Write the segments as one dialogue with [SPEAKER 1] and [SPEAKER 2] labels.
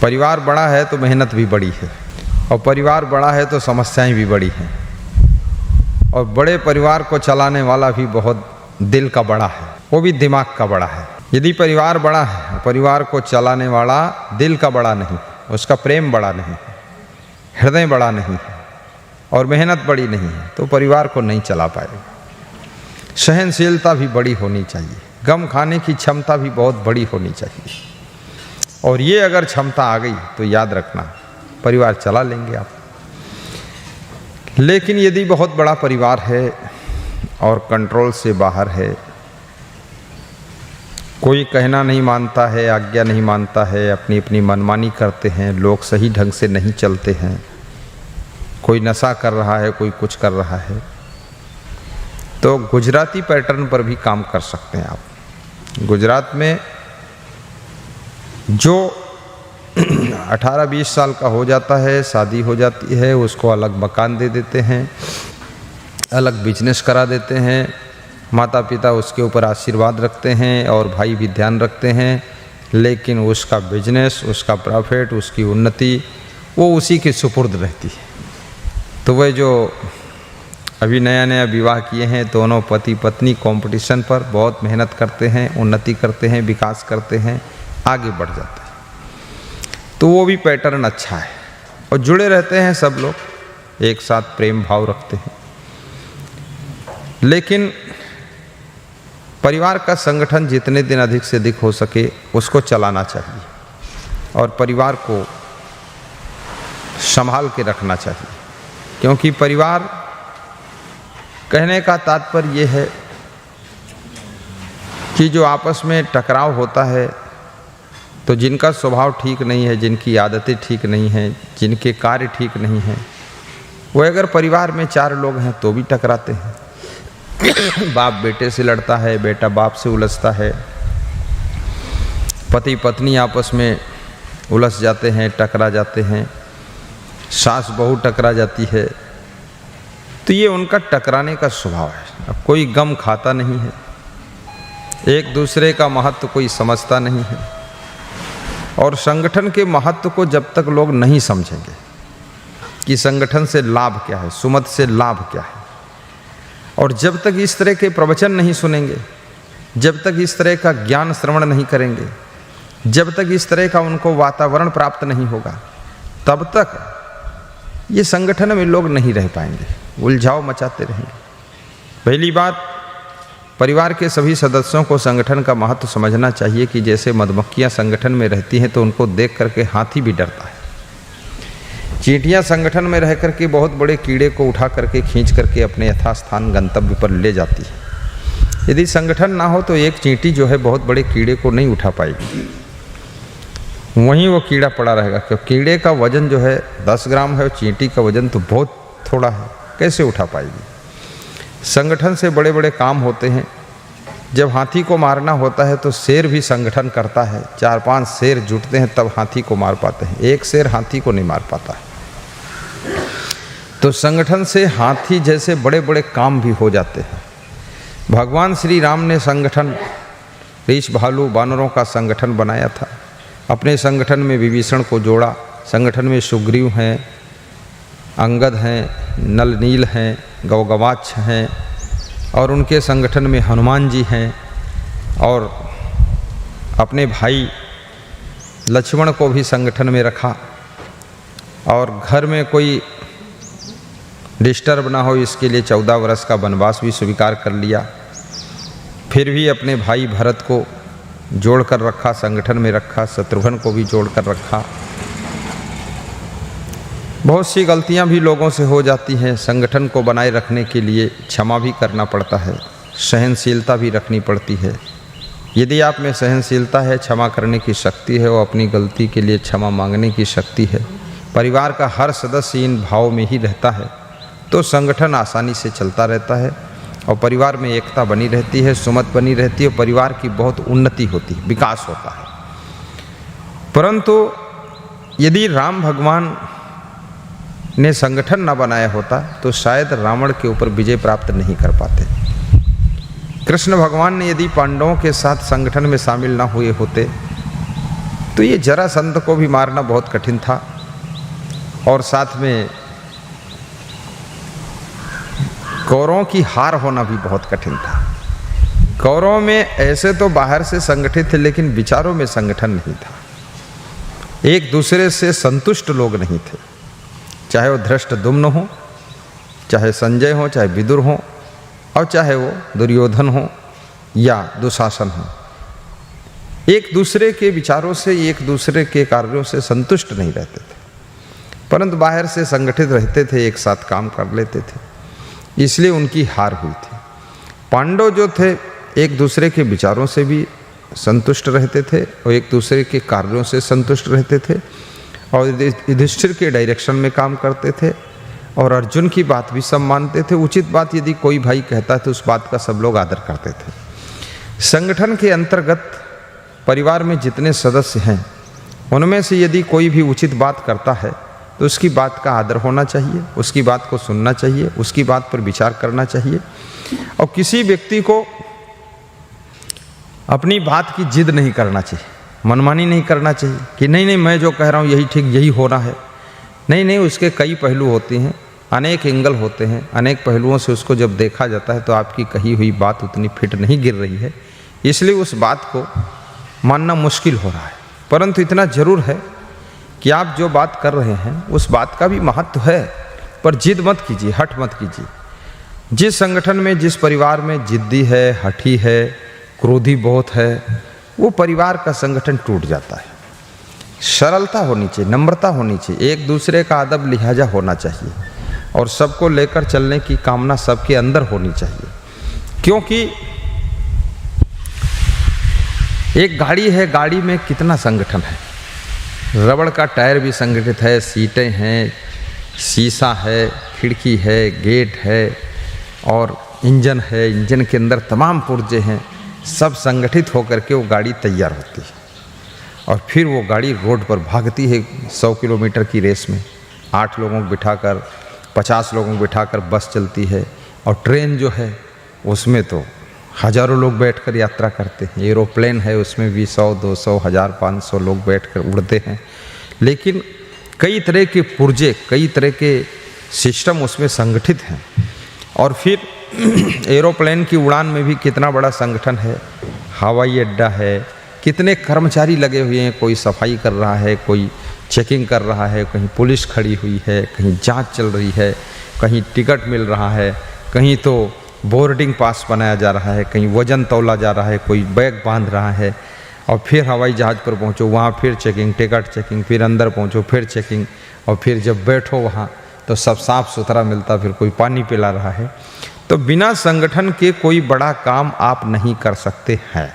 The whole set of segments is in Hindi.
[SPEAKER 1] परिवार बड़ा है तो मेहनत भी बड़ी है, और परिवार बड़ा है तो समस्याएं भी बड़ी हैं। और बड़े परिवार को चलाने वाला भी बहुत दिल का बड़ा है, वो भी दिमाग का बड़ा है। यदि परिवार बड़ा है, परिवार को चलाने वाला दिल का बड़ा नहीं, उसका प्रेम बड़ा नहीं, हृदय बड़ा नहीं है और मेहनत बड़ी नहीं है, तो परिवार को नहीं चला पाएगा। सहनशीलता भी बड़ी होनी चाहिए, गम खाने की क्षमता भी बहुत बड़ी होनी चाहिए। और ये अगर क्षमता आ गई तो याद रखना, परिवार चला लेंगे आप। लेकिन यदि बहुत बड़ा परिवार है और कंट्रोल से बाहर है, कोई कहना नहीं मानता है, आज्ञा नहीं मानता है, अपनी अपनी मनमानी करते हैं, लोग सही ढंग से नहीं चलते हैं, कोई नशा कर रहा है, कोई कुछ कर रहा है, तो गुजराती पैटर्न पर भी काम कर सकते हैं आप। गुजरात में जो 18-20 साल का हो जाता है, शादी हो जाती है, उसको अलग मकान दे देते हैं, अलग बिजनेस करा देते हैं, माता पिता उसके ऊपर आशीर्वाद रखते हैं और भाई भी ध्यान रखते हैं, लेकिन उसका बिजनेस, उसका प्रॉफिट, उसकी उन्नति वो उसी के सुपुर्द रहती है। तो वह जो अभी नया नया विवाह किए हैं, दोनों पति पत्नी कंपटीशन पर बहुत मेहनत करते हैं, उन्नति करते हैं, विकास करते हैं, आगे बढ़ जाते हैं, तो वो भी पैटर्न अच्छा है। और जुड़े रहते हैं सब लोग, एक साथ प्रेम भाव रखते हैं। लेकिन परिवार का संगठन जितने दिन अधिक से अधिक हो सके उसको चलाना चाहिए और परिवार को संभाल के रखना चाहिए। क्योंकि परिवार कहने का तात्पर्य ये है कि जो आपस में टकराव होता है, तो जिनका स्वभाव ठीक नहीं है, जिनकी आदतें ठीक नहीं हैं, जिनके कार्य ठीक नहीं हैं, वो अगर परिवार में 4 लोग हैं तो भी टकराते हैं। बाप बेटे से लड़ता है, बेटा बाप से उलझता है, पति पत्नी आपस में उलझ जाते हैं, टकरा जाते हैं, सास बहू टकरा जाती है, तो ये उनका टकराने का स्वभाव है। अब कोई गम खाता नहीं है, एक दूसरे का महत्व कोई समझता नहीं है, और संगठन के महत्व को जब तक लोग नहीं समझेंगे कि संगठन से लाभ क्या है, सुमत से लाभ क्या है, और जब तक इस तरह के प्रवचन नहीं सुनेंगे, जब तक इस तरह का ज्ञान श्रवण नहीं करेंगे, जब तक इस तरह का उनको वातावरण प्राप्त नहीं होगा, तब तक ये संगठन में लोग नहीं रह पाएंगे, उलझाव मचाते रहेंगे। पहली बात, परिवार के सभी सदस्यों को संगठन का महत्व समझना चाहिए कि जैसे मधुमक्खियाँ संगठन में रहती हैं तो उनको देख करके हाथी भी डरता है। चींटियाँ संगठन में रह करके बहुत बड़े कीड़े को उठा करके खींच करके अपने यथास्थान गंतव्य पर ले जाती है। यदि संगठन ना हो तो एक चींटी जो है बहुत बड़े कीड़े को नहीं उठा पाएगी, वहीं वो कीड़ा पड़ा रहेगा। क्योंकि कीड़े का वजन जो है 10 ग्राम है और चींटी का वजन तो बहुत थोड़ा है, कैसे उठा पाएगी। संगठन से बड़े बड़े काम होते हैं। जब हाथी को मारना होता है तो शेर भी संगठन करता है, 4-5 शेर जुटते हैं तब हाथी को मार पाते हैं, एक शेर हाथी को नहीं मार पाता है। तो संगठन से हाथी जैसे बड़े बड़े काम भी हो जाते हैं। भगवान श्री राम ने संगठन, रीछ भालू बानरों का संगठन बनाया था। अपने संगठन में विभीषण को जोड़ा, संगठन में सुग्रीव हैं, अंगद हैं, नल नील हैं, गौगवाक्ष हैं, और उनके संगठन में हनुमान जी हैं, और अपने भाई लक्ष्मण को भी संगठन में रखा। और घर में कोई डिस्टर्ब ना हो इसके लिए 14 वर्ष का वनवास भी स्वीकार कर लिया। फिर भी अपने भाई भरत को जोड़ कर रखा, संगठन में रखा, शत्रुघ्न को भी जोड़ कर रखा। बहुत सी गलतियां भी लोगों से हो जाती हैं। संगठन को बनाए रखने के लिए क्षमा भी करना पड़ता है, सहनशीलता भी रखनी पड़ती है। यदि आप में सहनशीलता है, क्षमा करने की शक्ति है और अपनी गलती के लिए क्षमा मांगने की शक्ति है, परिवार का हर सदस्य इन भाव में ही रहता है, तो संगठन आसानी से चलता रहता है और परिवार में एकता बनी रहती है, सुमत बनी रहती है, परिवार की बहुत उन्नति होती है, विकास होता है। परंतु यदि राम भगवान ने संगठन न बनाया होता तो शायद रावण के ऊपर विजय प्राप्त नहीं कर पाते। कृष्ण भगवान ने यदि पांडवों के साथ संगठन में शामिल न हुए होते तो ये जरासंध को भी मारना बहुत कठिन था, और साथ में कौरवों की हार होना भी बहुत कठिन था। कौरवों में ऐसे तो बाहर से संगठित थे, लेकिन विचारों में संगठन नहीं था। एक दूसरे से संतुष्ट लोग नहीं थे, चाहे वो धृष्टद्युम्न हो, चाहे संजय हो, चाहे विदुर हो, और चाहे वो दुर्योधन हो या दुशासन हो। एक दूसरे के विचारों से, एक दूसरे के कार्यों से संतुष्ट नहीं रहते थे, परंतु बाहर से संगठित रहते थे, एक साथ काम कर लेते थे, इसलिए उनकी हार हुई थी। पांडव जो थे एक दूसरे के विचारों से भी संतुष्ट रहते थे और एक दूसरे के कार्यों से संतुष्ट रहते थे, और युधिष्ठिर के डायरेक्शन में काम करते थे, और अर्जुन की बात भी सब मानते थे। उचित बात यदि कोई भाई कहता तो उस बात का सब लोग आदर करते थे। संगठन के अंतर्गत परिवार में जितने सदस्य हैं, उनमें से यदि कोई भी उचित बात करता है तो उसकी बात का आदर होना चाहिए, उसकी बात को सुनना चाहिए, उसकी बात पर विचार करना चाहिए, और किसी व्यक्ति को अपनी बात की जिद नहीं करना चाहिए, मनमानी नहीं करना चाहिए कि नहीं मैं जो कह रहा हूँ यही ठीक, यही होना है। नहीं, उसके कई पहलू होते हैं, अनेक एंगल होते हैं, अनेक पहलुओं से उसको जब देखा जाता है तो आपकी कही हुई बात उतनी फिट नहीं गिर रही है, इसलिए उस बात को मानना मुश्किल हो रहा है। परंतु इतना जरूर है कि आप जो बात कर रहे हैं उस बात का भी महत्व है, पर जिद मत कीजिए, हठ मत कीजिए। जिस संगठन में, जिस परिवार में जिद्दी है, हठी है, क्रोधी बहुत है, वो परिवार का संगठन टूट जाता है। सरलता होनी चाहिए, नम्रता होनी चाहिए, एक दूसरे का अदब लिहाजा होना चाहिए, और सबको लेकर चलने की कामना सबके अंदर होनी चाहिए। क्योंकि एक गाड़ी है, गाड़ी में कितना संगठन है, रबड़ का टायर भी संगठित है, सीटें हैं, शीशा है, खिड़की है, गेट है, और इंजन है, इंजन के अंदर तमाम पुर्जे हैं, सब संगठित होकर के वो गाड़ी तैयार होती है, और फिर वो गाड़ी रोड पर भागती है 100 किलोमीटर की रेस में। 8 लोगों को बिठाकर, 50 लोगों को बिठाकर बस चलती है, और ट्रेन जो है उसमें तो हज़ारों लोग बैठकर यात्रा करते हैं। एरोप्लेन है, उसमें भी 100, 200, 1000, 500 लोग बैठकर उड़ते हैं। लेकिन कई तरह के पुर्जे, कई तरह के सिस्टम उसमें संगठित हैं। और फिर एरोप्लेन की उड़ान में भी कितना बड़ा संगठन है, हवाई अड्डा है, कितने कर्मचारी लगे हुए हैं, कोई सफाई कर रहा है, कोई चेकिंग कर रहा है, कहीं पुलिस खड़ी हुई है, कहीं जांच चल रही है, कहीं टिकट मिल रहा है, कहीं तो बोर्डिंग पास बनाया जा रहा है, कहीं वजन तौला जा रहा है, कोई बैग बांध रहा है, और फिर हवाई जहाज़ पर पहुंचो, वहाँ फिर चेकिंग, टिकट चेकिंग, फिर अंदर पहुंचो, फिर चेकिंग, और फिर जब बैठो वहाँ तो सब साफ़ सुथरा मिलता, फिर कोई पानी पिला रहा है। तो बिना संगठन के कोई बड़ा काम आप नहीं कर सकते हैं,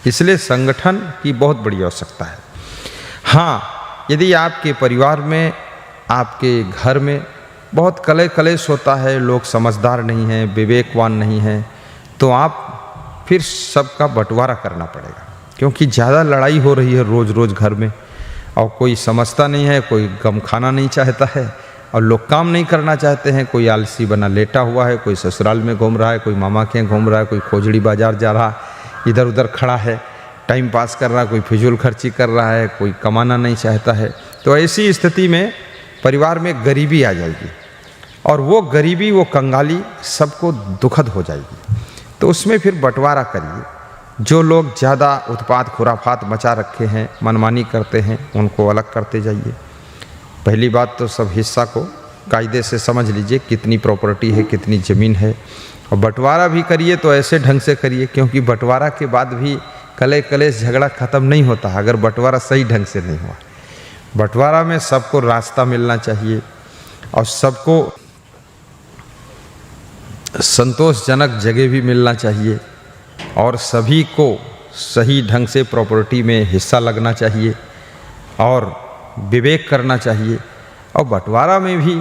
[SPEAKER 1] इसलिए संगठन की बहुत बड़ी आवश्यकता है। हाँ, यदि आपके परिवार में, आपके घर में बहुत कलेश होता है, लोग समझदार नहीं हैं, विवेकवान नहीं हैं, तो आप फिर सबका बंटवारा करना पड़ेगा, क्योंकि ज़्यादा लड़ाई हो रही है रोज़ रोज़ घर में, और कोई समझता नहीं है, कोई गम खाना नहीं चाहता है, और लोग काम नहीं करना चाहते हैं। कोई आलसी बना लेटा हुआ है, कोई ससुराल में घूम रहा है, कोई मामा के घूम रहा है, कोई खोजड़ी बाजार जा रहा, इधर उधर खड़ा है, टाइम पास कर रहा है, कोई फिजूल खर्ची कर रहा है, कोई कमाना नहीं चाहता है। तो ऐसी स्थिति में परिवार में गरीबी आ जाएगी, और वो गरीबी, वो कंगाली सबको दुखद हो जाएगी। तो उसमें फिर बंटवारा करिए। जो लोग ज़्यादा उत्पात खुराफात मचा रखे हैं, मनमानी करते हैं, उनको अलग करते जाइए। पहली बात तो सब हिस्सा को कायदे से समझ लीजिए, कितनी प्रॉपर्टी है, कितनी ज़मीन है, और बंटवारा भी करिए तो ऐसे ढंग से करिए, क्योंकि बंटवारा के बाद भी कलेश झगड़ा ख़त्म नहीं होता अगर बंटवारा सही ढंग से नहीं हुआ। बंटवारा में सबको रास्ता मिलना चाहिए, और सबको संतोषजनक जगह भी मिलना चाहिए, और सभी को सही ढंग से प्रॉपर्टी में हिस्सा लगना चाहिए, और विवेक करना चाहिए, और बंटवारा में भी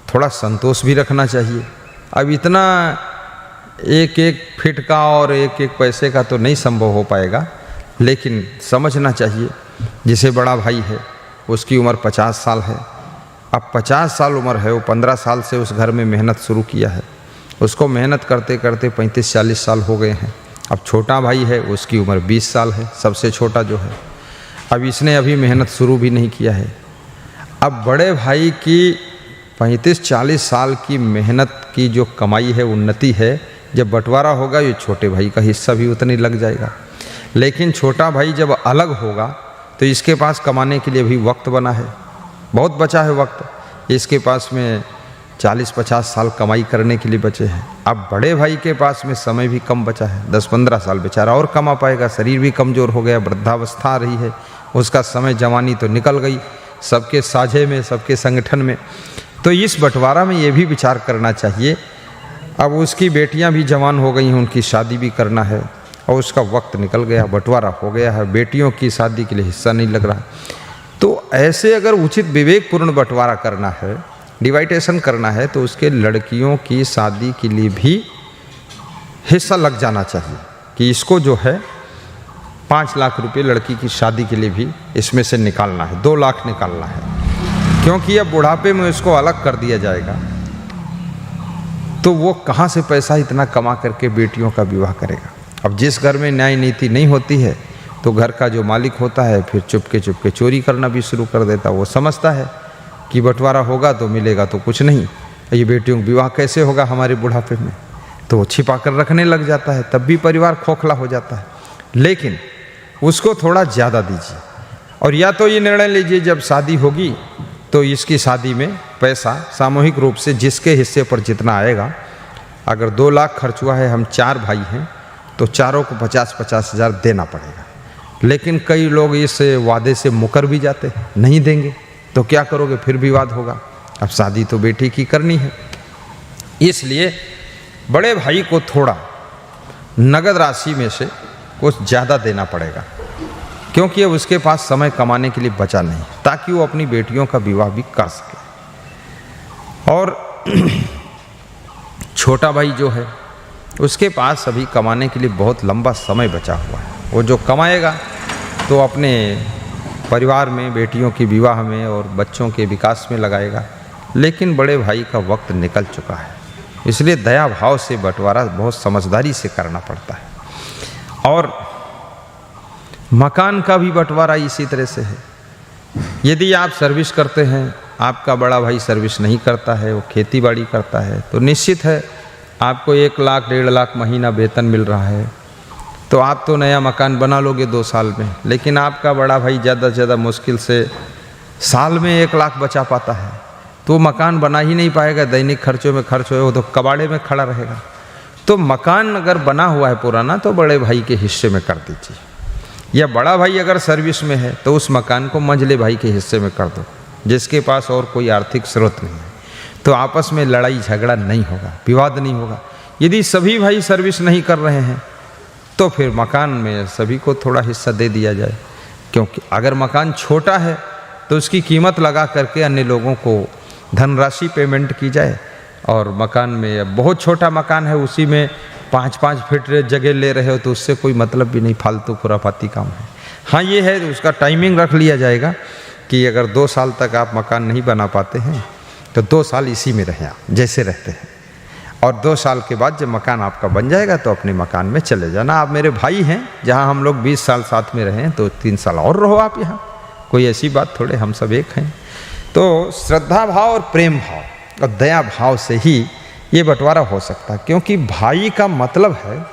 [SPEAKER 1] थोड़ा संतोष भी रखना चाहिए। अब इतना एक एक फिट का और एक एक पैसे का तो नहीं संभव हो पाएगा, लेकिन समझना चाहिए। जिसे बड़ा भाई है उसकी उम्र 50 साल है, अब 50 साल उम्र है, वो 15 साल से उस घर में मेहनत शुरू किया है, उसको मेहनत करते करते 35-40 साल हो गए हैं। अब छोटा भाई है, उसकी उम्र 20 साल है, सबसे छोटा जो है। अब इसने अभी मेहनत शुरू भी नहीं किया है। अब बड़े भाई की 35-40 साल की मेहनत की जो कमाई है, उन्नति है, जब बंटवारा होगा ये छोटे भाई का हिस्सा भी उतनी लग जाएगा। लेकिन छोटा भाई जब अलग होगा तो इसके पास कमाने के लिए भी वक्त बना है, बहुत बचा है वक्त। इसके पास में 40-50 साल कमाई करने के लिए बचे हैं। अब बड़े भाई के पास में समय भी कम बचा है, 10-15 साल बेचारा और कमा पाएगा। शरीर भी कमज़ोर हो गया, वृद्धावस्था आ रही है, उसका समय जवानी तो निकल गई, सबके साझे में, सबके संगठन में। तो इस बंटवारा में ये भी विचार करना चाहिए। अब उसकी बेटियां भी जवान हो गई हैं, उनकी शादी भी करना है और उसका वक्त निकल गया, बंटवारा हो गया है, बेटियों की शादी के लिए हिस्सा नहीं लग रहा। तो ऐसे अगर उचित विवेकपूर्ण बंटवारा करना है, डिवाइडेशन करना है, तो उसके लड़कियों की शादी के लिए भी हिस्सा लग जाना चाहिए कि इसको जो है 5 लाख रुपए लड़की की शादी के लिए भी इसमें से निकालना है, 2 लाख निकालना है। क्योंकि अब बुढ़ापे में उसको अलग कर दिया जाएगा तो वो कहाँ से पैसा इतना कमा करके बेटियों का विवाह करेगा। अब जिस घर में न्याय नीति नहीं होती है तो घर का जो मालिक होता है फिर चुपके चुपके चोरी करना भी शुरू कर देता। वो समझता है कि बंटवारा होगा तो मिलेगा तो कुछ नहीं, ये बेटियों का विवाह कैसे होगा हमारे बुढ़ापे में, तो वो छिपा कर रखने लग जाता है, तब भी परिवार खोखला हो जाता है। लेकिन उसको थोड़ा ज़्यादा दीजिए और या तो ये निर्णय लीजिए जब शादी होगी तो इसकी शादी में पैसा सामूहिक रूप से जिसके हिस्से पर जितना आएगा, अगर 2 लाख खर्च हुआ है, हम 4 भाई हैं तो चारों को 50-50 हज़ार देना पड़ेगा। लेकिन कई लोग इस वादे से मुकर भी जाते हैं, नहीं देंगे तो क्या करोगे, फिर विवाद होगा। अब शादी तो बेटी की करनी है, इसलिए बड़े भाई को थोड़ा नगद राशि में से कुछ ज़्यादा देना पड़ेगा, क्योंकि अब उसके पास समय कमाने के लिए बचा नहीं, ताकि वो अपनी बेटियों का विवाह भी कर सके। और छोटा भाई जो है उसके पास अभी कमाने के लिए बहुत लंबा समय बचा हुआ है। वो जो कमाएगा तो अपने परिवार में, बेटियों के विवाह में और बच्चों के विकास में लगाएगा। लेकिन बड़े भाई का वक्त निकल चुका है, इसलिए दया भाव से बंटवारा बहुत समझदारी से करना पड़ता है। और मकान का भी बंटवारा इसी तरह से है। यदि आप सर्विस करते हैं, आपका बड़ा भाई सर्विस नहीं करता है, वो खेती बाड़ी करता है, तो निश्चित है आपको 1 लाख 1.5 लाख महीना वेतन मिल रहा है, तो आप तो नया मकान बना लोगे 2 साल में। लेकिन आपका बड़ा भाई ज़्यादा से ज़्यादा मुश्किल से साल में 1 लाख बचा पाता है, तो मकान बना ही नहीं पाएगा। दैनिक खर्चों में खर्च हो तो कबाड़े में खड़ा रहेगा। तो मकान अगर बना हुआ है पुराना तो बड़े भाई के हिस्से में कर दीजिए, या बड़ा भाई अगर सर्विस में है तो उस मकान को मंझले भाई के हिस्से में कर दो, जिसके पास और कोई आर्थिक स्रोत नहीं है। तो आपस में लड़ाई झगड़ा नहीं होगा, विवाद नहीं होगा। यदि सभी भाई सर्विस नहीं कर रहे हैं तो फिर मकान में सभी को थोड़ा हिस्सा दे दिया जाए, क्योंकि अगर मकान छोटा है तो उसकी कीमत लगा करके अन्य लोगों को धनराशि पेमेंट की जाए। और मकान में बहुत छोटा मकान है, उसी में 5-5 फीट जगह ले रहे हो तो उससे कोई मतलब भी नहीं, फालतू खुराफाती काम है। हाँ ये है, उसका टाइमिंग रख लिया जाएगा कि अगर 2 साल तक आप मकान नहीं बना पाते हैं तो 2 साल इसी में रहें आप जैसे रहते हैं, और 2 साल के बाद जब मकान आपका बन जाएगा तो अपने मकान में चले जाना। आप मेरे भाई हैं, जहाँ हम लोग 20 साल साथ में रहें तो 3 साल और रहो आप यहाँ, कोई ऐसी बात थोड़े, हम सब एक हैं। तो श्रद्धा भाव और प्रेम भाव और दया भाव से ही ये बंटवारा हो सकता है, क्योंकि भाई का मतलब है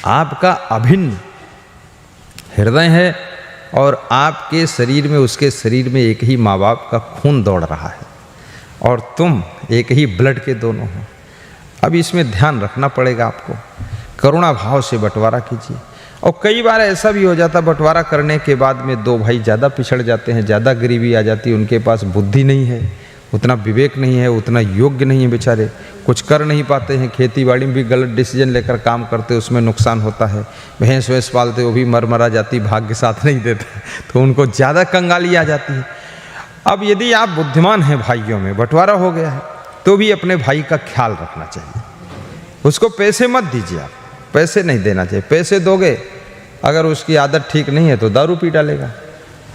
[SPEAKER 1] आपका अभिन्न हृदय है और आपके शरीर में, उसके शरीर में एक ही माँ बाप का खून दौड़ रहा है और तुम एक ही ब्लड के दोनों हो। अब इसमें ध्यान रखना पड़ेगा आपको, करुणा भाव से बंटवारा कीजिए। और कई बार ऐसा भी हो जाता बंटवारा करने के बाद में 2 भाई ज़्यादा पिछड़ जाते हैं, ज़्यादा गरीबी आ जाती है, उनके पास बुद्धि नहीं है, उतना विवेक नहीं है, उतना योग्य नहीं है, बेचारे कुछ कर नहीं पाते हैं, खेती बाड़ी में भी गलत डिसीजन लेकर काम करते, उसमें नुकसान होता है। भैंस वैंस पालते वो भी मर जाती, भाग्य साथ नहीं देते, तो उनको ज़्यादा कंगाली आ जाती है। अब यदि आप बुद्धिमान हैं, भाइयों में बंटवारा हो गया है, तो भी अपने भाई का ख्याल रखना चाहिए। उसको पैसे मत दीजिए, आप पैसे नहीं देना चाहिए। पैसे दोगे, अगर उसकी आदत ठीक नहीं है तो दारू पी डालेगा।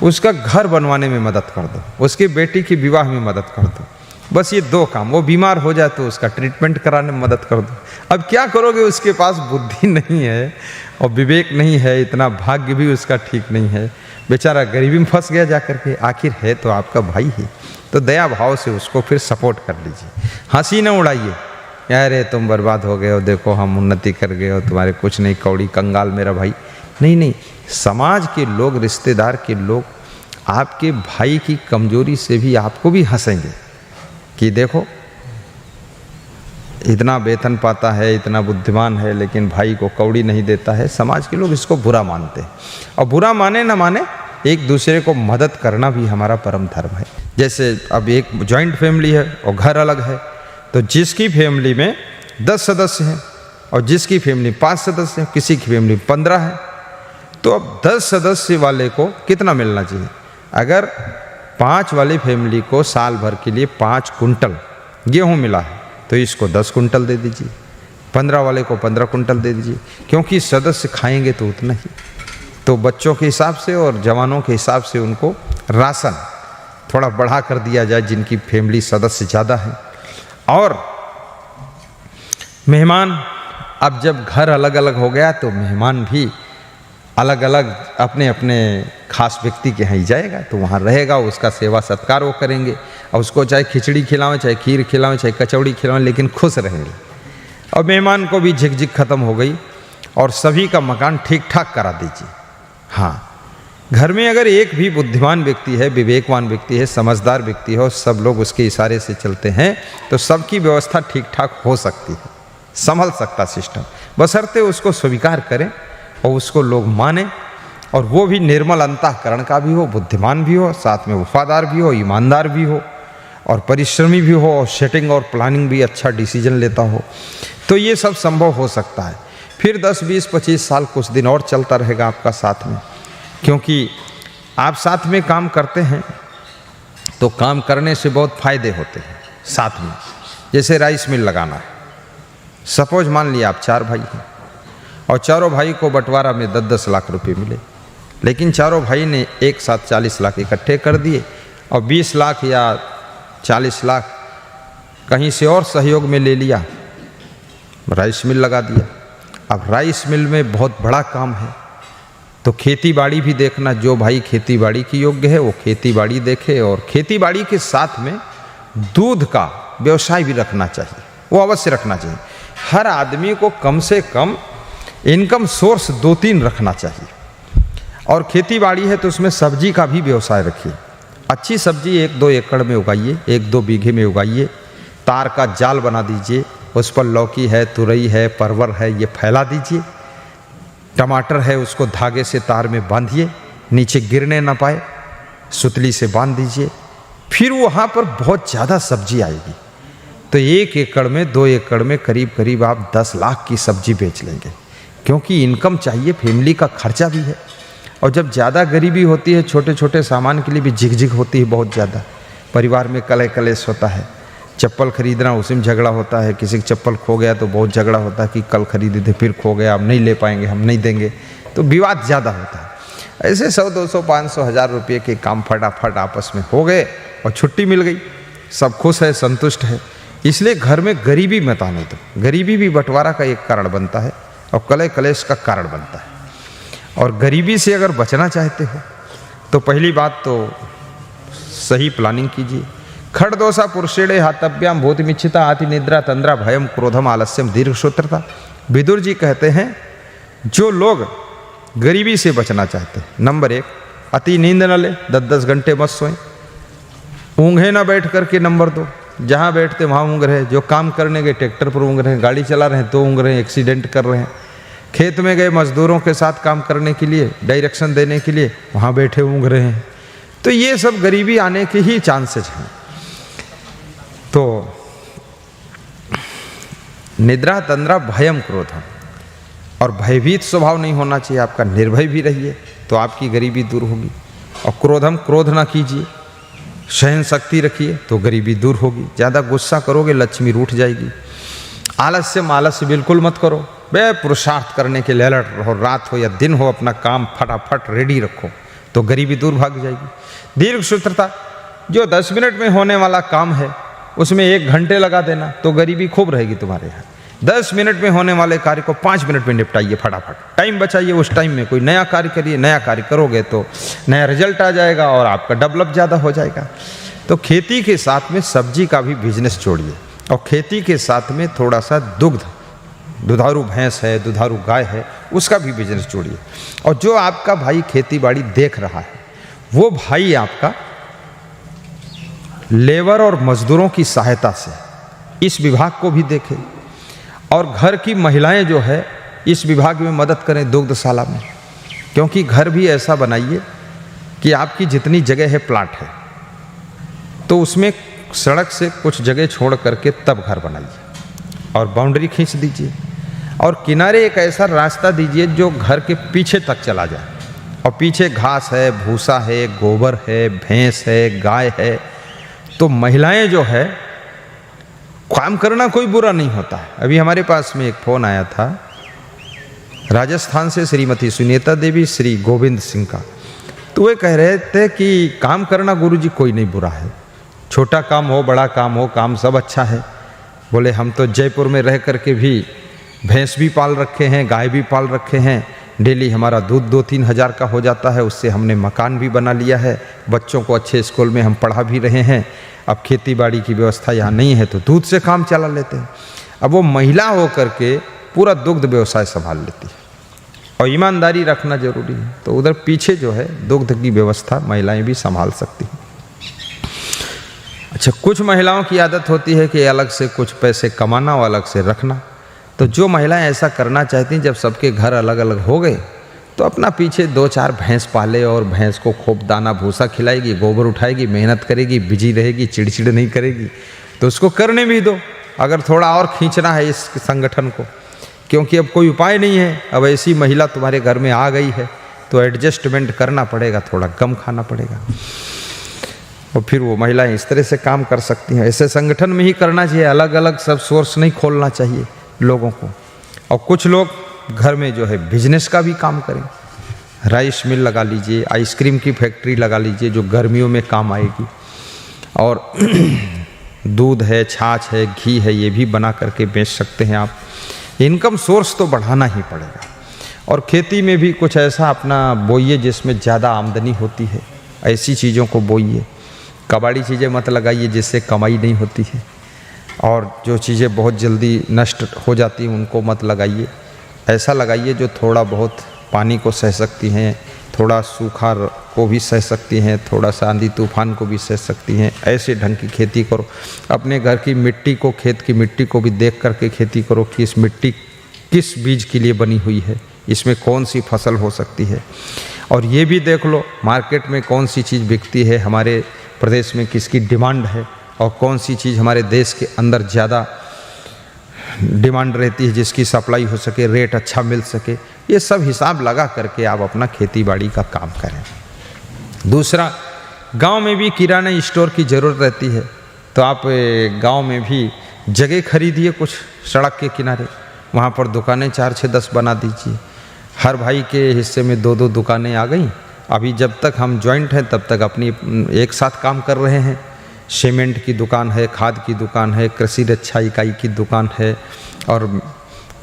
[SPEAKER 1] उसका घर बनवाने में मदद कर दो, उसकी बेटी की विवाह में मदद कर दो, बस ये 2 काम। वो बीमार हो जाए तो उसका ट्रीटमेंट कराने में मदद कर दो। अब क्या करोगे, उसके पास बुद्धि नहीं है और विवेक नहीं है, इतना भाग्य भी उसका ठीक नहीं है, बेचारा गरीबी में फंस गया जाकर के, आखिर है तो आपका भाई है, तो दया भाव से उसको फिर सपोर्ट कर लीजिए। हंसी न उड़ाइए, अरे तुम बर्बाद हो गए हो, देखो हम उन्नति कर गए हो, तुम्हारे कुछ नहीं, कौड़ी कंगाल मेरा भाई। नहीं नहीं, समाज के लोग, रिश्तेदार के लोग आपके भाई की कमजोरी से भी आपको भी हंसेंगे कि देखो इतना वेतन पाता है, इतना बुद्धिमान है, लेकिन भाई को कौड़ी नहीं देता है। समाज के लोग इसको बुरा मानते हैं, और बुरा माने ना माने, एक दूसरे को मदद करना भी हमारा परम धर्म है। जैसे अब एक जॉइंट फैमिली है और घर अलग है, तो जिसकी फैमिली में 10 सदस्य हैं और जिसकी फैमिली 5 सदस्य हैं, किसी की फैमिली 15 है, तो अब 10 सदस्य वाले को कितना मिलना चाहिए? अगर 5 वाली फैमिली को साल भर के लिए 5 कुंटल गेहूँ मिला है, तो इसको 10 कुंटल दे दीजिए, 15 वाले को 15 कुंटल दे दीजिए, क्योंकि सदस्य खाएंगे तो उतना ही। तो बच्चों के हिसाब से और जवानों के हिसाब से उनको राशन थोड़ा बढ़ा कर दिया जाए, जिनकी फैमिली सदस्य ज़्यादा है। और मेहमान, अब जब घर अलग अलग हो गया तो मेहमान भी अलग अलग अपने अपने खास व्यक्ति के यहाँ ही जाएगा, तो वहाँ रहेगा, उसका सेवा सत्कार वो करेंगे, और उसको चाहे खिचड़ी खिलाएं, चाहे खीर खिलाएं, चाहे कचौड़ी खिलाएं, लेकिन खुश रहेंगे। और मेहमान को भी झिकझिक खत्म हो गई, और सभी का मकान ठीक ठाक करा दीजिए। हाँ, घर में अगर एक भी बुद्धिमान व्यक्ति है, विवेकवान व्यक्ति है, समझदार व्यक्ति है, सब लोग उसके इशारे से चलते हैं, तो सबकी व्यवस्था ठीक ठाक हो सकती है, संभल सकता सिस्टम, बशर्ते उसको स्वीकार करें और उसको लोग माने, और वो भी निर्मल अंतःकरण का भी हो, बुद्धिमान भी हो, साथ में वफादार भी हो, ईमानदार भी हो, और परिश्रमी भी हो, और सेटिंग और प्लानिंग भी अच्छा डिसीजन लेता हो, तो ये सब संभव हो सकता है। फिर 10, 20, 25 साल कुछ दिन और चलता रहेगा आपका साथ में, क्योंकि आप साथ में काम करते हैं तो काम करने से बहुत फायदे होते हैं साथ में। जैसे राइस मिल लगाना है, सपोज मान लिया आप 4 भाई हैं और चारों भाई को बंटवारा में 10-10 लाख रुपए मिले, लेकिन चारों भाई ने एक साथ 40 लाख इकट्ठे कर दिए और 20 लाख या 40 लाख कहीं से और सहयोग में ले लिया, राइस मिल लगा दिया। अब राइस मिल में बहुत बड़ा काम है, तो खेती बाड़ी भी देखना, जो भाई खेती बाड़ी की योग्य है वो खेती बाड़ी देखे, और खेती बाड़ी के साथ में दूध का व्यवसाय भी रखना चाहिए, वो अवश्य रखना चाहिए। हर आदमी को कम से कम इनकम सोर्स 2-3 रखना चाहिए। और खेती बाड़ी है तो उसमें सब्जी का भी व्यवसाय रखिए, अच्छी सब्जी 1-2 एकड़ में उगाइए, 1-2 बीघे में उगाइए, तार का जाल बना दीजिए, उस पर लौकी है, तुरई है, परवर है, ये फैला दीजिए। टमाटर है उसको धागे से तार में बांधिए, नीचे गिरने ना पाए, सुतली से बांध दीजिए, फिर वहाँ पर बहुत ज़्यादा सब्जी आएगी। तो 1 एकड़ में, 2 एकड़ में करीब करीब आप 10 लाख की सब्जी बेच लेंगे, क्योंकि इनकम चाहिए, फैमिली का खर्चा भी है। और जब ज़्यादा गरीबी होती है, छोटे छोटे सामान के लिए भी झिकझिक होती है बहुत ज़्यादा, परिवार में कलह कलेश होता है, चप्पल खरीदना उसी में झगड़ा होता है, किसी का चप्पल खो गया तो बहुत झगड़ा होता है कि कल खरीदे थे फिर खो गया, अब नहीं ले पाएंगे, हम नहीं देंगे, तो विवाद ज़्यादा होता है। ऐसे 100, 200, 500, 1000 रुपये के काम फटाफट आपस में हो गए और छुट्टी मिल गई, सब खुश है, संतुष्ट है। इसलिए घर में गरीबी मत आने दो। गरीबी भी बंटवारा का एक कारण बनता है और कलह कलेश का कारण बनता है। और गरीबी से अगर बचना चाहते हो तो पहली बात तो सही प्लानिंग कीजिए। खड़दोषा पुरुषेणे हातव्याम भूतमिच्छिता अति निद्रा तंद्रा भयम क्रोधम आलस्यम दीर्घसूत्रता। विदुर जी कहते हैं जो लोग गरीबी से बचना चाहते हैं, नंबर 1 अति नींद न ले, 10-10 घंटे मत सोएं, ऊँघे ना बैठ करके, नंबर 2 जहाँ बैठते वहाँ ऊँघ रहे, जो काम करने गए ट्रैक्टर पर ऊँघ रहे हैं, गाड़ी चला रहे हैं तो ऊँघ रहे हैं, एक्सीडेंट कर रहे हैं, खेत में गए मजदूरों के साथ काम करने के लिए, डायरेक्शन देने के लिए, वहाँ बैठे ऊँघ रहे हैं। तो ये सब गरीबी आने के ही चांसेस हैं। तो निद्रा तंद्रा भयम क्रोधम, और भयभीत स्वभाव नहीं होना चाहिए आपका, निर्भय भी रहिए तो आपकी गरीबी दूर होगी। और क्रोधम, क्रोध ना कीजिए, सहन शक्ति रखिए तो गरीबी दूर होगी। ज़्यादा गुस्सा करोगे लक्ष्मी रूठ जाएगी। आलस्य बिल्कुल मत करो, बे पुरुषार्थ करने के लिए अलर्ट रहो, रात हो या दिन हो अपना काम फटाफट रेडी रखो तो गरीबी दूर भाग जाएगी। दीर्घसूत्रता, जो 10 मिनट में होने वाला काम है उसमें 1 घंटे लगा देना तो गरीबी खूब रहेगी तुम्हारे यहाँ। 10 मिनट में होने वाले कार्य को 5 मिनट में निपटाइए फटाफट, टाइम बचाइए। उस टाइम में कोई नया कार्य करिए, नया कार्य करोगे तो नया रिजल्ट आ जाएगा और आपका डेवलप ज़्यादा हो जाएगा। तो खेती के साथ में सब्जी का भी बिजनेस जोड़िए और खेती के साथ में थोड़ा सा दुधारू भैंस है, दुधारू गाय है, उसका भी बिजनेस जोड़िए। और जो आपका भाई खेती बाड़ी देख रहा है वो भाई आपका लेबर और मजदूरों की सहायता से इस विभाग को भी देखे और घर की महिलाएं जो है इस विभाग में मदद करें दुग्धशाला में, क्योंकि घर भी ऐसा बनाइए कि आपकी जितनी जगह है प्लाट है तो उसमें सड़क से कुछ जगह छोड़ करके तब घर बनाइए और बाउंड्री खींच दीजिए और किनारे एक ऐसा रास्ता दीजिए जो घर के पीछे तक चला जाए और पीछे घास है, भूसा है, गोबर है, भैंस है, गाय है। तो महिलाएं जो है काम करना कोई बुरा नहीं होता है। अभी हमारे पास में एक फ़ोन आया था राजस्थान से श्रीमती सुनीता देवी, श्री गोविंद सिंह का। तो वे कह रहे थे कि काम करना गुरुजी कोई नहीं बुरा है, छोटा काम हो बड़ा काम हो, काम सब अच्छा है। बोले हम तो जयपुर में रह करके भी भैंस भी पाल रखे हैं, गाय भी पाल रखे हैं, डेली हमारा दूध 2-3 हज़ार का हो जाता है, उससे हमने मकान भी बना लिया है, बच्चों को अच्छे स्कूल में हम पढ़ा भी रहे हैं। अब खेती बाड़ी की व्यवस्था यहाँ नहीं है तो दूध से काम चला लेते हैं। अब वो महिला हो करके पूरा दुग्ध व्यवसाय संभाल लेती है और ईमानदारी रखना जरूरी है। तो उधर पीछे जो है दुग्ध की व्यवस्था महिलाएं भी संभाल सकती हैं। अच्छा, कुछ महिलाओं की आदत होती है कि अलग से कुछ पैसे कमाना और अलग से रखना। तो जो महिलाएं ऐसा करना चाहती हैं, जब सबके घर अलग अलग हो गए तो अपना पीछे 2-4 भैंस पाले और भैंस को खूब दाना भूसा खिलाएगी, गोबर उठाएगी, मेहनत करेगी, बिजी रहेगी, चिड़चिड़ नहीं करेगी। तो उसको करने भी दो अगर थोड़ा और खींचना है इस संगठन को, क्योंकि अब कोई उपाय नहीं है। अब ऐसी महिला तुम्हारे घर में आ गई है तो एडजस्टमेंट करना पड़ेगा, थोड़ा कम खाना पड़ेगा और फिर वो महिलाएं इस तरह से काम कर सकती हैं। ऐसे संगठन में ही करना चाहिए, अलग अलग सब सोर्स नहीं खोलना चाहिए लोगों को। और कुछ लोग घर में जो है बिजनेस का भी काम करें, राइस मिल लगा लीजिए, आइसक्रीम की फैक्ट्री लगा लीजिए जो गर्मियों में काम आएगी, और दूध है, छाछ है, घी है, ये भी बना करके बेच सकते हैं आप। इनकम सोर्स तो बढ़ाना ही पड़ेगा। और खेती में भी कुछ ऐसा अपना बोइए जिसमें ज़्यादा आमदनी होती है, ऐसी चीज़ों को बोइए। कबाड़ी चीज़ें मत लगाइए जिससे कमाई नहीं होती है, और जो चीज़ें बहुत जल्दी नष्ट हो जाती हैं उनको मत लगाइए। ऐसा लगाइए जो थोड़ा बहुत पानी को सह सकती हैं, थोड़ा सूखा को भी सह सकती हैं, थोड़ा सा आंधी तूफान को भी सह सकती हैं। ऐसे ढंग की खेती करो। अपने घर की मिट्टी को, खेत की मिट्टी को भी देख करके खेती करो कि इस मिट्टी किस बीज के लिए बनी हुई है, इसमें कौन सी फसल हो सकती है। और ये भी देख लो मार्केट में कौन सी चीज़ बिकती है, हमारे प्रदेश में किसकी डिमांड है और कौन सी चीज़ हमारे देश के अंदर ज़्यादा डिमांड रहती है, जिसकी सप्लाई हो सके, रेट अच्छा मिल सके। ये सब हिसाब लगा करके आप अपना खेती बाड़ी का काम करें। दूसरा, गांव में भी किराना स्टोर की ज़रूरत रहती है, तो आप गांव में भी जगह खरीदिए कुछ सड़क के किनारे, वहाँ पर दुकानें 4-6-10 बना दीजिए। हर भाई के हिस्से में 2-2 दुकानें आ गई। अभी जब तक हम जॉइंट हैं तब तक अपनी एक साथ काम कर रहे हैं। सीमेंट की दुकान है, खाद की दुकान है, कृषि रक्षा इकाई की दुकान है, और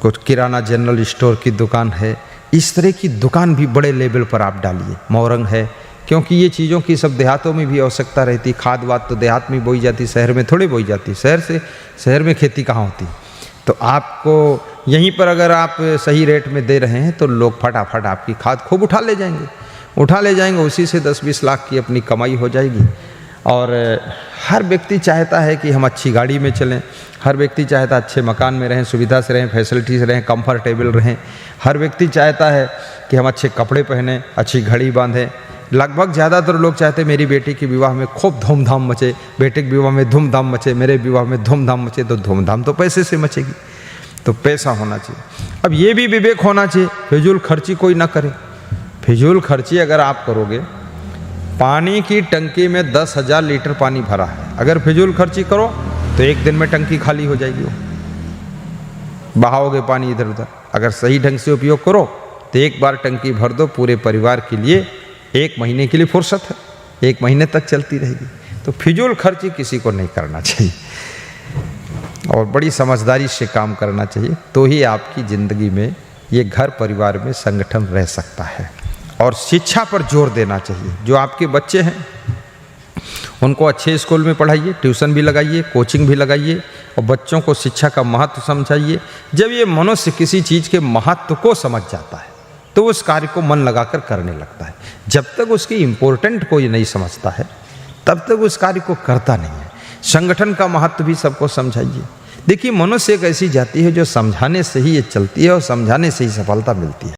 [SPEAKER 1] कुछ किराना जनरल स्टोर की दुकान है। इस तरह की दुकान भी बड़े लेवल पर आप डालिए। मोरंग है, क्योंकि ये चीज़ों की सब देहातों में भी आवश्यकता रहती। खाद वाद तो देहात में बोई जाती, शहर में थोड़ी बोई जाती। शहर में खेती कहाँ होती। तो आपको यहीं पर अगर आप सही रेट में दे रहे हैं तो लोग फटाफट आपकी खाद खूब उठा ले जाएंगे। उसी से 10-20 लाख की अपनी कमाई हो जाएगी। और हर व्यक्ति चाहता है कि हम अच्छी गाड़ी में चलें, हर व्यक्ति चाहता है अच्छे मकान में रहें, सुविधा से रहें, फैसिलिटी से रहें, कंफर्टेबल रहें। हर व्यक्ति चाहता है कि हम अच्छे कपड़े पहनें, अच्छी घड़ी बांधें। लगभग ज़्यादातर लोग चाहते हैं मेरी बेटी के विवाह में खूब धूमधाम मचे, बेटे के विवाह में धूमधाम मचे, मेरे विवाह में धूमधाम मचे। तो धूमधाम तो पैसे से मचेगी, तो पैसा होना चाहिए। अब ये भी विवेक होना चाहिए, फिजूल खर्ची कोई ना करे। फिजूल खर्ची अगर आप करोगे, पानी की टंकी में 10,000 लीटर पानी भरा है, अगर फिजूल खर्ची करो तो एक दिन में टंकी खाली हो जाएगी। वो बहाओगे पानी इधर उधर। अगर सही ढंग से उपयोग करो तो एक बार टंकी भर दो, पूरे परिवार के लिए 1 महीने के लिए फुर्सत है, 1 महीने तक चलती रहेगी। तो फिजूल खर्ची किसी को नहीं करना चाहिए। और बड़ी समझदारी से काम करना चाहिए, तो ही आपकी ज़िंदगी में ये घर परिवार में संगठन रह सकता है। और शिक्षा पर जोर देना चाहिए। जो आपके बच्चे हैं उनको अच्छे स्कूल में पढ़ाइए, ट्यूशन भी लगाइए, कोचिंग भी लगाइए और बच्चों को शिक्षा का महत्व समझाइए। जब ये मनुष्य किसी चीज़ के महत्व को समझ जाता है तो उस कार्य को मन लगाकर करने लगता है। जब तक उसकी इम्पोर्टेंट कोई नहीं समझता है तब तक उस कार्य को करता नहीं है। संगठन का महत्व भी सबको समझाइए। देखिए, मनुष्य एक ऐसी जाति है जो समझाने से ही ये चलती है और समझाने से ही सफलता मिलती है।